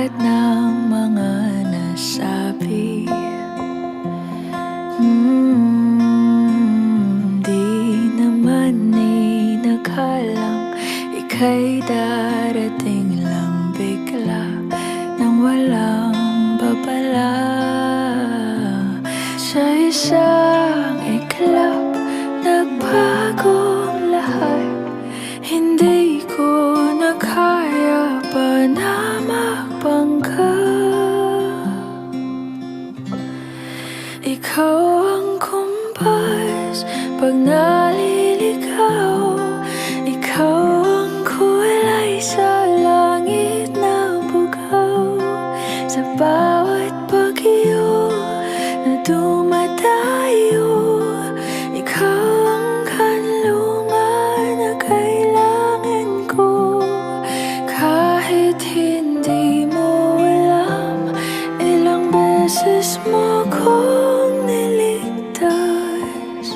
lahat ng mga nasabi. Di naman inakalang ika'y darating lang bigla nang walang babala. Sa isang iglap, nagbagong lahat. Hindi ko na kaya pa na magpangka. Ikaw ang kumpas pag naliligaw. Ikaw ang kulay sa langit na bugaw. Sa bawat bagyo na dumadayo, ikaw ang kanlungan na kailangan ko. Kahit hindi mo alam, ilang beses mo kong niligtas.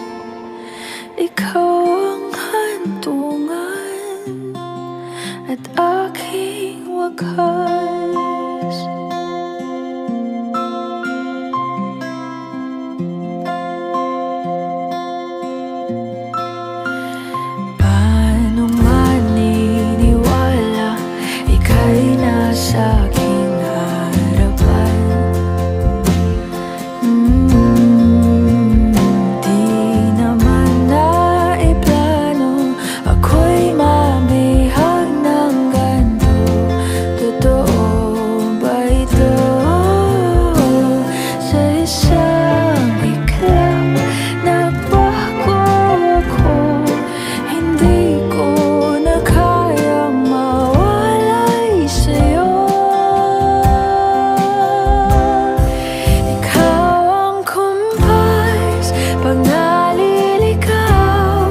Ikaw ang hantungan at aking wakas. Paano maniniwala ika'y nasa aking harapan? Di naman naiplano ako'y mabihag ng ganito. Totoo ba ito? Sa isang iglap, nagbago ako. Hindi ko na kayang mawalay sa'yo. Ikaw ang kumpas pag naliligaw.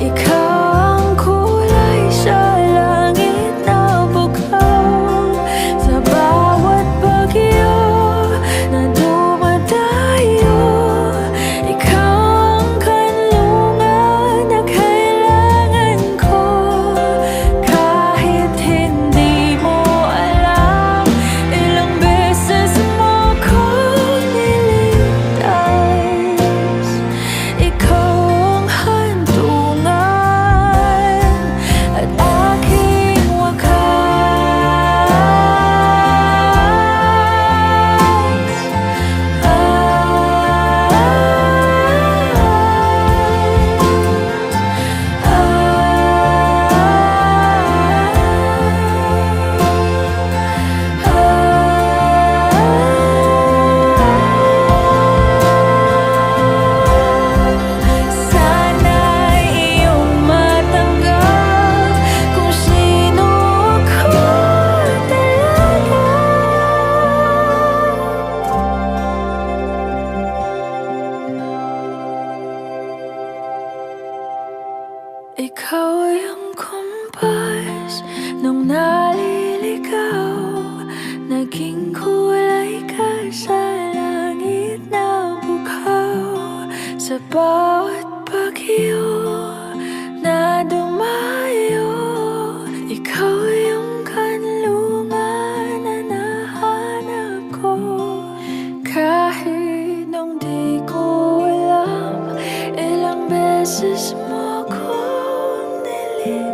Ikaw ang kulay sa langit na bugaw. Sa bawat bagyo na dumadayo, ikaw ang kanlungan na kailangan ko. Kahit hindi mo alam, ilang beses mo kong niligtas. Ikaw ang hantungan at aking wakas. Sana'y iyong matanggap kung sino ako talaga. Ikaw yung kumpas nung naliligaw. Naging kulay ka sa langit na bugaw. Sa bawat bagyo na dumayo, ikaw yung kanlungan na nahanap ko. Kahit nung di ko alam, ilang beses mo kong niligtas.